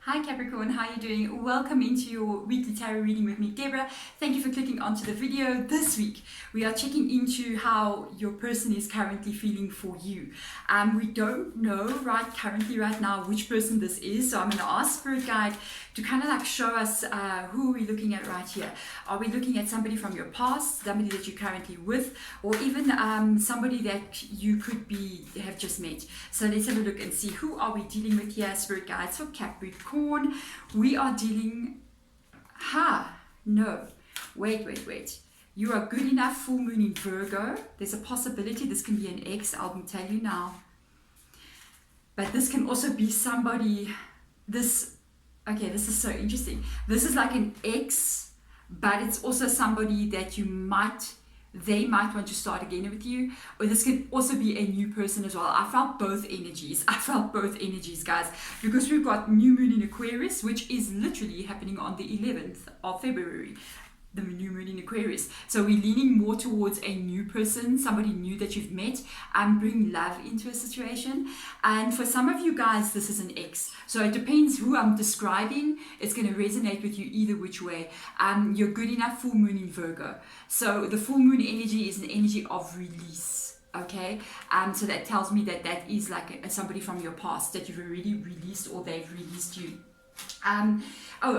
Hi Capricorn, how are you doing? Welcome into your weekly tarot reading with me, Deborah. Thank you for clicking onto the video. This week, we are checking into how your person is currently feeling for you. We don't know right now which person this is, so I'm going to ask Spirit Guide to kind of like show us who are we looking at right here. Are we looking at somebody from your past, somebody that you're currently with, or even somebody that you could have just met? So let's have a look and see who are we dealing with here. Spirit Guides for Capricorn. We are dealing, no, wait. You are good enough, full moon in Virgo. There's a possibility this can be an ex, I'll tell you now. But this can also be somebody, this is so interesting. This is like an ex, but it's also somebody that they might want to start again with you, or this could also be a new person as well. I felt both energies, guys, because we've got new moon in Aquarius, which is literally happening on the 11th of February, the new moon in Aquarius. So we're leaning more towards a new person, somebody new that you've met, and bring love into a situation. And for some of you guys, this is an ex. So it depends who I'm describing. It's going to resonate with you either which way. You're good enough, full moon in Virgo. So the full moon energy is an energy of release. Okay, so that tells me that is like somebody from your past that you've already released, or they've released you.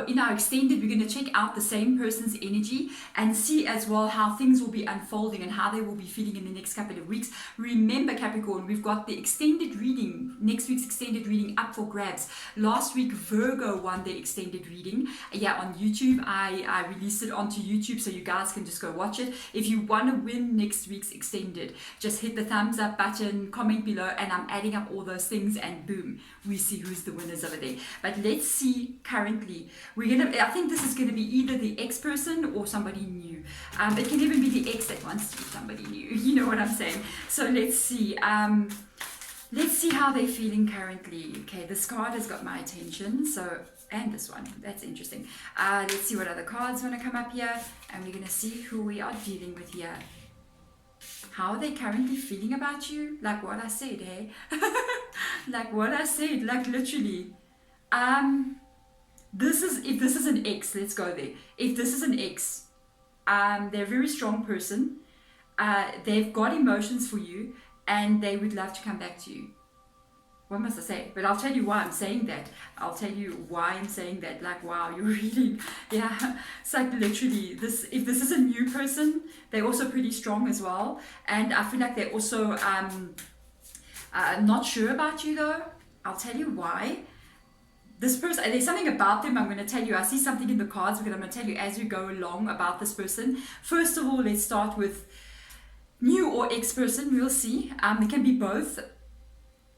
In our extended, we're going to check out the same person's energy and see as well how things will be unfolding and how they will be feeling in the next couple of weeks. Remember, Capricorn, we've got the extended reading, next week's extended reading up for grabs. Last week, Virgo won the extended reading. On YouTube. I released it onto YouTube, so you guys can just go watch it. If you want to win next week's extended, just hit the thumbs up button, comment below, and I'm adding up all those things, and boom, we see who's the winners over there. But let's see currently. I think this is going to be either the ex person or somebody new. It can even be the ex that wants to be somebody new. You know what I'm saying? So let's see. Let's see how they're feeling currently. Okay, this card has got my attention. And this one, that's interesting. Let's see what other cards want to come up here, and we're going to see who we are dealing with here. How are they currently feeling about you? Like what I said, hey? Like what I said, like literally. If this is an ex, let's go there. If this is an ex, they're a very strong person. They've got emotions for you, and they would love to come back to you. What must I say? But I'll tell you why I'm saying that. Like, wow, you're reading. Yeah, it's like literally this. If this is a new person, they're also pretty strong as well. And I feel like they're also not sure about you though. I'll tell you why. This person, there's something about them I'm going to tell you. I see something in the cards, but I'm going to tell you as we go along about this person. First of all, let's start with new or ex-person. We'll see. It can be both.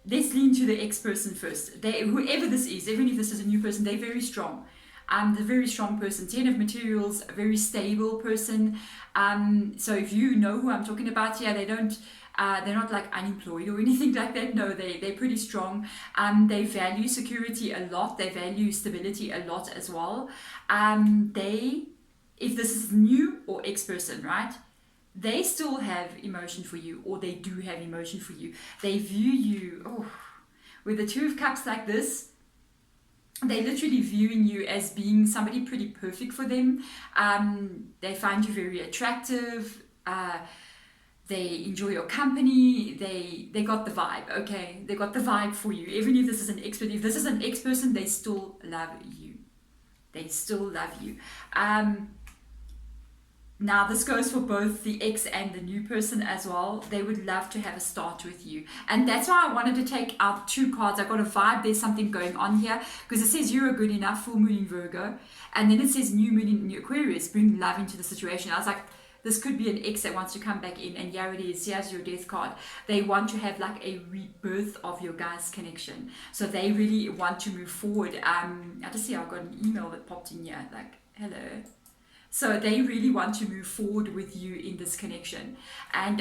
Let's lean to the ex-person first. Whoever this is, even if this is a new person, they're very strong. They're a very strong person. 10 of Materials, a very stable person. So if you know who I'm talking about here, they're not like unemployed or anything like that. No, they're pretty strong. They value security a lot. They value stability a lot as well. If this is new or ex-person, right? They still have emotion for you, or they do have emotion for you. They view you, with the Two of Cups like this, they're literally viewing you as being somebody pretty perfect for them. They find you very attractive. They enjoy your company. They got the vibe, okay? They got the vibe for you. Even if this is an ex, but if this is an ex-person, they still love you. Now, this goes for both the ex and the new person as well. They would love to have a start with you. And that's why I wanted to take out two cards. I got a vibe there's something going on here, because it says you're good enough, full moon in Virgo. And then it says new moon in Aquarius, bring love into the situation. I was like, this could be an ex that wants to come back in, and here it is. Here's your death card. They want to have like a rebirth of your guys' connection. So they really want to move forward. I just see I got an email that popped in here, like, hello. So they really want to move forward with you in this connection. And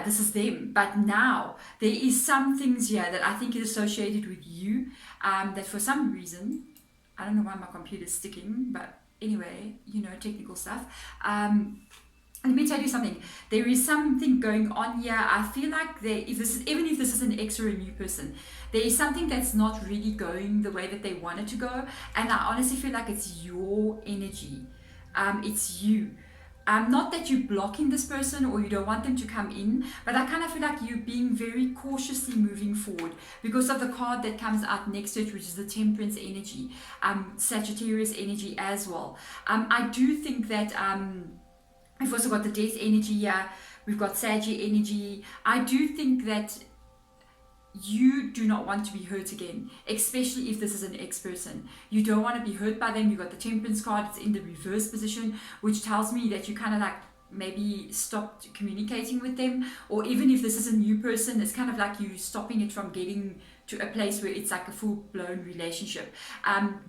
this is them. But now there is some things here that I think is associated with you, that for some reason, I don't know why my computer's sticking, but anyway, technical stuff. let me tell you something. There is something going on here. I feel like even if this is an ex or a new person, there is something that's not really going the way that they want it to go. And I honestly feel like it's your energy. It's you. Not that you're blocking this person or you don't want them to come in, but I kind of feel like you're being very cautiously moving forward because of the card that comes out next to it, which is the Temperance energy, Sagittarius energy as well. I do think that we've also got the Death energy here. We've got Saggy energy. I do think that you do not want to be hurt again, especially if this is an ex-person. You don't want to be hurt by them. You got the Temperance card. It's in the reverse position, which tells me that you kind of like maybe stopped communicating with them. Or even if this is a new person, it's kind of like you stopping it from getting to a place where it's like a full-blown relationship.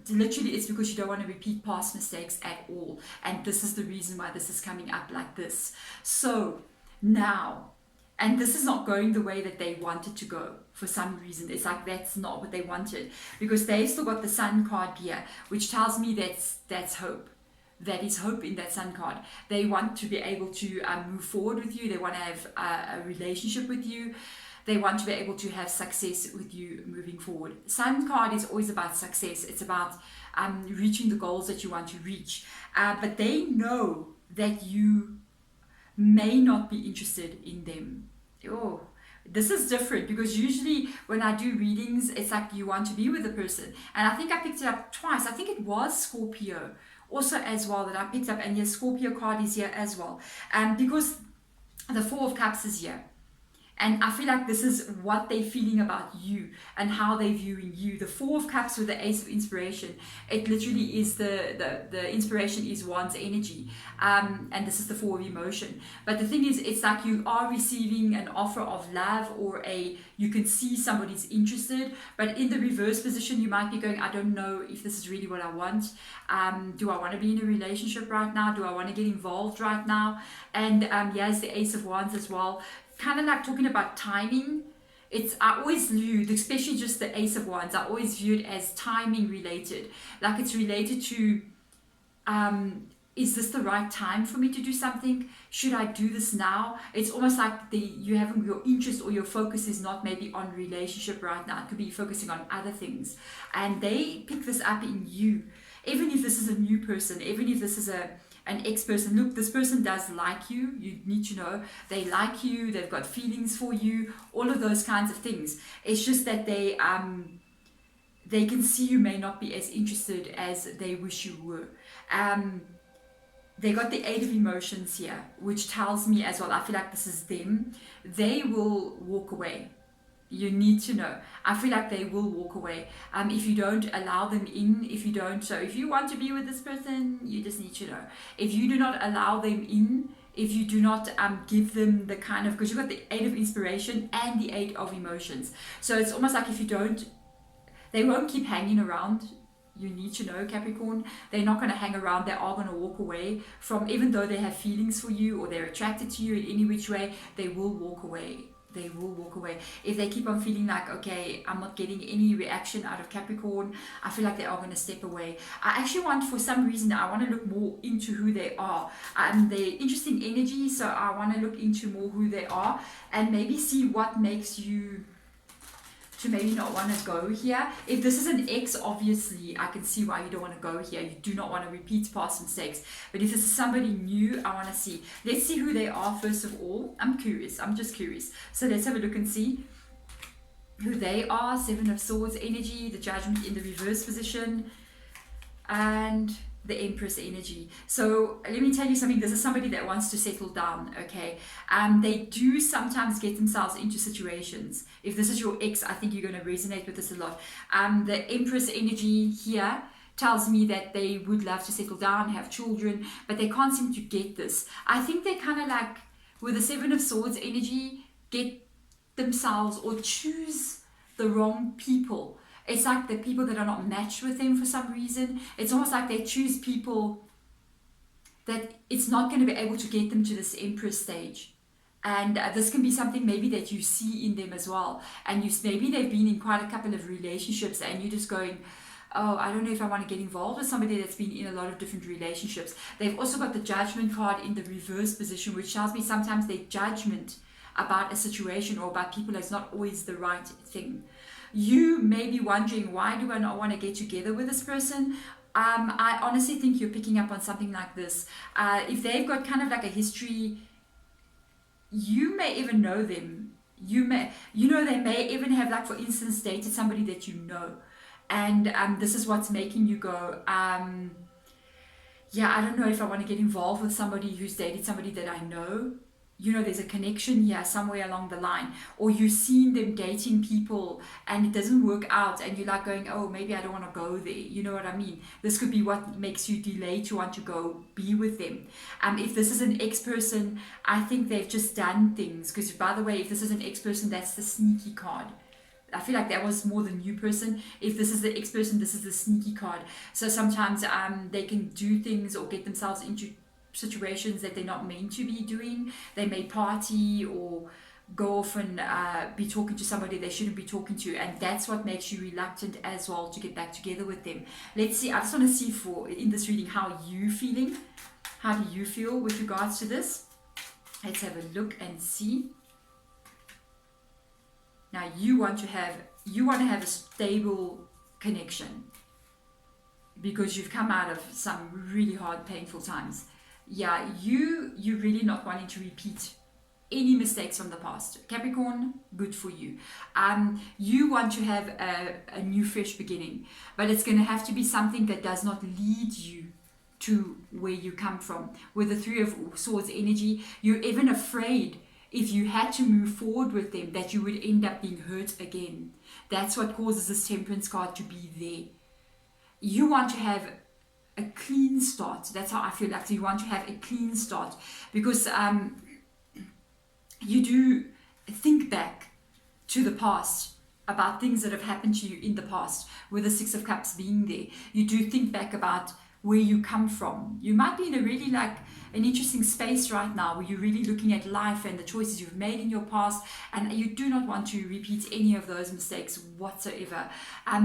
Literally, it's because you don't want to repeat past mistakes at all. And this is the reason why this is coming up like this. So now, and this is not going the way that they wanted to go for some reason. It's like that's not what they wanted, because they still got the Sun card here, which tells me that's hope. That is hope in that Sun card. They want to be able to move forward with you. They want to have a relationship with you. They want to be able to have success with you moving forward. Sun card is always about success. It's about reaching the goals that you want to reach. But they know that you may not be interested in them. Oh, this is different, because usually when I do readings, it's like you want to be with the person. And I think I picked it up twice. I think it was Scorpio also as well that I picked up. And yes, Scorpio card is here as well. Because the Four of Cups is here. And I feel like this is what they're feeling about you and how they're viewing you. The Four of Cups with the Ace of Inspiration, it literally is the inspiration is one's energy. And this is the Four of Emotion. But the thing is, it's like you are receiving an offer of love, or you can see somebody's interested. But in the reverse position, you might be going, I don't know if this is really what I want. Do I want to be in a relationship right now? Do I want to get involved right now? And here's the Ace of Wands as well. Kind of like talking about timing. I always viewed, especially just the Ace of Wands, I always viewed as timing related. Like it's related to, is this the right time for me to do something? Should I do this now? It's almost like you having your interest or your focus is not maybe on relationship right now. It could be focusing on other things. And they pick this up in you. Even if this is a new person, even if this is an ex-person, look, this person does like you. You need to know they like you, they've got feelings for you, all of those kinds of things. It's just that they can see you may not be as interested as they wish you were. They got the Eight of Emotions here, which tells me as well, I feel like this is them. They will walk away. You need to know. I feel like they will walk away. If you don't allow them in, so if you want to be with this person, you just need to know. If you do not allow them in, if you do not give them the kind of, because you've got the Eight of Inspiration and the Eight of Emotions. So it's almost like if you don't, they won't keep hanging around. You need to know, Capricorn, they're not going to hang around. They are going to walk away from, even though they have feelings for you or they're attracted to you in any which way, they will walk away. They will walk away. If they keep on feeling like, okay, I'm not getting any reaction out of Capricorn, I feel like they are going to step away. I actually want, for some reason, I want to look more into who they are. They're interesting energy, so I want to look into more who they are and maybe see what makes you to maybe not want to go here. If this is an ex, obviously I can see why you don't want to go here. You do not want to repeat past mistakes. But if this is somebody new, I want to see. Let's see who they are first of all. I'm curious. I'm just curious. So let's have a look and see who they are. Seven of Swords energy, the Judgment in the reverse position, and the Empress energy. So let me tell you something. This is somebody that wants to settle down, okay? They do sometimes get themselves into situations. If this is your ex, I think you're going to resonate with this a lot. The Empress energy here tells me that they would love to settle down, have children, but they can't seem to get this. I think they kind of like, with the Seven of Swords energy, get themselves or choose the wrong people. It's like the people that are not matched with them for some reason. It's almost like they choose people that it's not going to be able to get them to this Empress stage. And this can be something maybe that you see in them as well. And maybe they've been in quite a couple of relationships and you're just going, oh, I don't know if I want to get involved with somebody that's been in a lot of different relationships. They've also got the judgment card in the reverse position, which tells me sometimes their judgment about a situation or about people is not always the right thing. You may be wondering, why do I not want to get together with this person? I honestly think you're picking up on something like this. If they've got kind of like a history, you may even know them. They may even have, like, for instance, dated somebody that you know. And this is what's making you go, yeah, I don't know if I want to get involved with somebody who's dated somebody that I know. There's a connection here somewhere along the line. Or you've seen them dating people and it doesn't work out and you're like going, oh, maybe I don't want to go there. You know what I mean? This could be what makes you delay to want to go be with them. If this is an ex-person, I think they've just done things. Because, by the way, if this is an ex-person, that's the sneaky card. I feel like that was more the new person. If this is the ex-person, this is the sneaky card. So sometimes they can do things or get themselves into situations that they're not meant to be doing. They may party or go off and be talking to somebody they shouldn't be talking to, and that's what makes you reluctant as well to get back together with them. Let's see, I just want to see in this reading how you feeling. How do you feel with regards to this? Let's have a look and see. Now you want to have a stable connection because you've come out of some really hard, painful times. Yeah, you're really not wanting to repeat any mistakes from the past. Capricorn, good for you. You want to have a new, fresh beginning, but it's going to have to be something that does not lead you to where you come from. With the Three of Swords energy, you're even afraid if you had to move forward with them that you would end up being hurt again. That's what causes this Temperance card to be there. You want to have a clean start. That's how I feel like. So you want to have a clean start because you do think back to the past about things that have happened to you in the past, with the Six of Cups being there. You do think back about where you come from. You might be in a really an interesting space right now where you're really looking at life and the choices you've made in your past, and you do not want to repeat any of those mistakes whatsoever.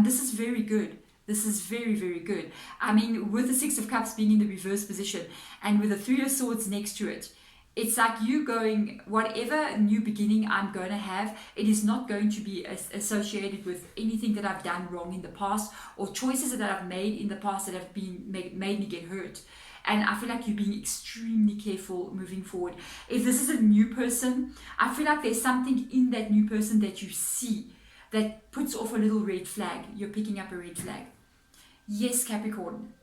This is very good. This is very, very good. I mean, with the Six of Cups being in the reverse position and with the Three of Swords next to it, it's like you going, whatever new beginning I'm going to have, it is not going to be associated with anything that I've done wrong in the past or choices that I've made in the past that have been made me get hurt. And I feel like you're being extremely careful moving forward. If this is a new person, I feel like there's something in that new person that you see that puts off a little red flag. You're picking up a red flag. Yes, Capricorn.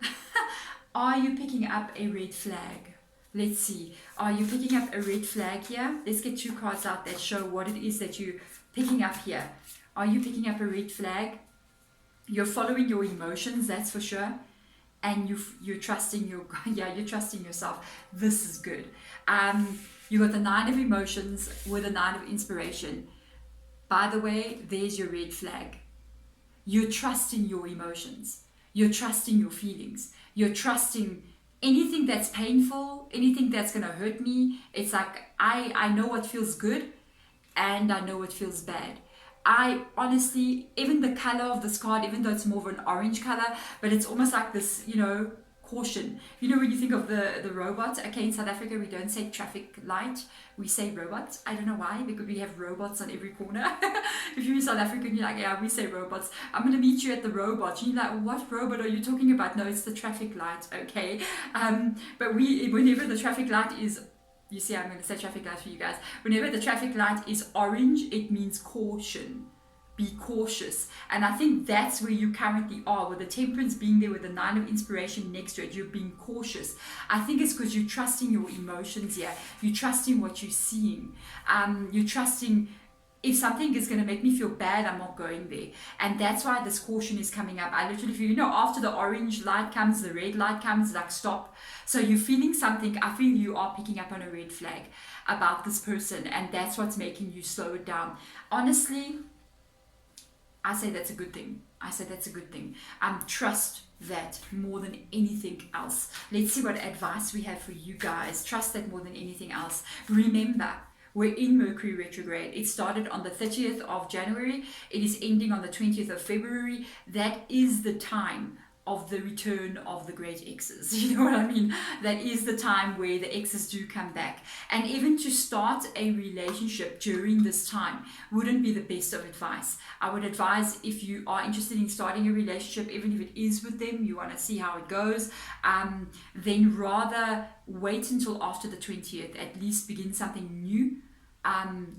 Are you picking up a red flag? Let's see. Are you picking up a red flag here? Let's get two cards out that show what it is that you're picking up here. Are you picking up a red flag? You're following your emotions, that's for sure. And you're trusting you're trusting yourself. This is good. You got the Nine of Emotions with the Nine of Inspiration. By the way, there's your red flag. You're trusting your emotions. You're trusting your feelings. You're trusting anything that's painful, anything that's going to hurt me. It's like, I know what feels good and I know what feels bad. I honestly, even the color of this card, even though it's more of an orange color, but it's almost like this, caution. When you think of the robot, okay, in South Africa, we don't say traffic light, we say robots. I don't know why, because we have robots on every corner. If you're in South Africa and you're like, yeah, we say robots. I'm going to meet you at the robot. You're like, what robot are you talking about? No, it's the traffic light, okay? But whenever the traffic light is, you see, I'm going to say traffic light for you guys. Whenever the traffic light is orange, it means caution. Be cautious. And I think that's where you currently are, with the Temperance being there with the Nine of Inspiration next to it. You're being cautious. I think it's because you're trusting your emotions here. You're trusting what you're seeing. You're trusting, if something is going to make me feel bad, I'm not going there. And that's why this caution is coming up. I literally feel, after the orange light comes, the red light comes, like stop. So you're feeling something. I feel you are picking up on a red flag about this person, and that's what's making you slow it down. Honestly, I say that's a good thing. Trust that more than anything else. Let's see what advice we have for you guys. Trust that more than anything else. Remember, we're in Mercury retrograde. It started on the 30th of January. It is ending on the 20th of February. That is the time of the return of the great exes. You know what I mean? That is the time where the exes do come back. And even to start a relationship during this time wouldn't be the best of advice. I would advise, if you are interested in starting a relationship, even if it is with them, you want to see how it goes, then rather wait until after the 20th, at least begin something new,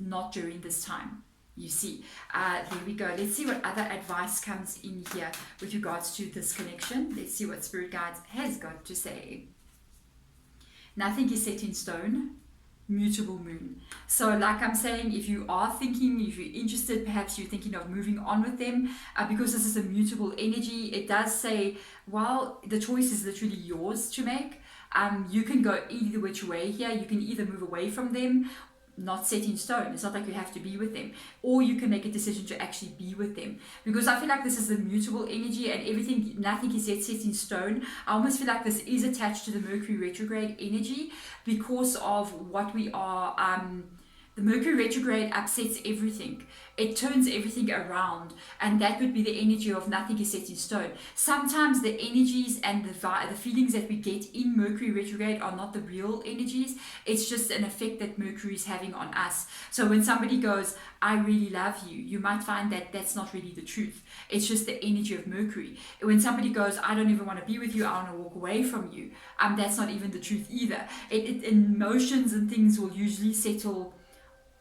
not during this time. You see, there we go. Let's see what other advice comes in here with regards to this connection. Let's see what Spirit Guides has got to say. Nothing is set in stone. Mutable moon. So like I'm saying, if you are thinking, if you're interested, perhaps you're thinking of moving on with them, because this is a mutable energy, it does say, well, the choice is literally yours to make. You can go either which way here. You can either move away from them, not set in stone. It's not like you have to be with them, or you can make a decision to actually be with them, because I feel like this is a mutable energy and everything, nothing is yet set in stone. I almost feel like this is attached to the Mercury retrograde energy because of what we are. The Mercury retrograde upsets everything. It turns everything around, and that would be the energy of nothing is set in stone. Sometimes the energies and the feelings that we get in Mercury retrograde are not the real energies. It's just an effect that Mercury is having on us. So when somebody goes, I really love you, you might find that that's not really the truth. It's just the energy of Mercury. When somebody goes, I don't even want to be with you, I want to walk away from you, that's not even the truth either. Emotions and things will usually settle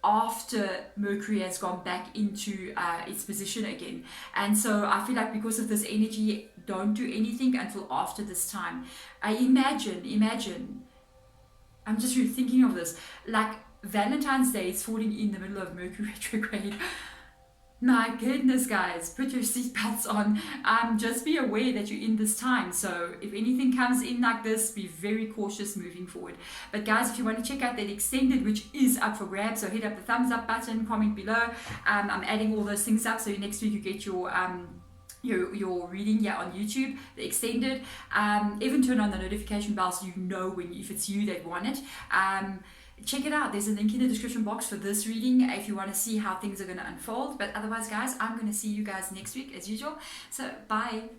after Mercury has gone back into its position again. And so I feel like because of this energy, don't do anything until after this time. Imagine, I'm just really thinking of this, like Valentine's Day is falling in the middle of Mercury retrograde. My goodness, guys, put your seatbelts on. Just be aware that you're in this time. So if anything comes in like this, be very cautious moving forward. But guys, if you want to check out that extended, which is up for grabs, so hit up the thumbs up button, comment below. I'm adding all those things up, so next week you get your reading here on YouTube, the extended. Even turn on the notification bell so you know if it's you that want it. Check it out. There's a link in the description box for this reading if you want to see how things are going to unfold. But otherwise, guys, I'm going to see you guys next week as usual. So bye.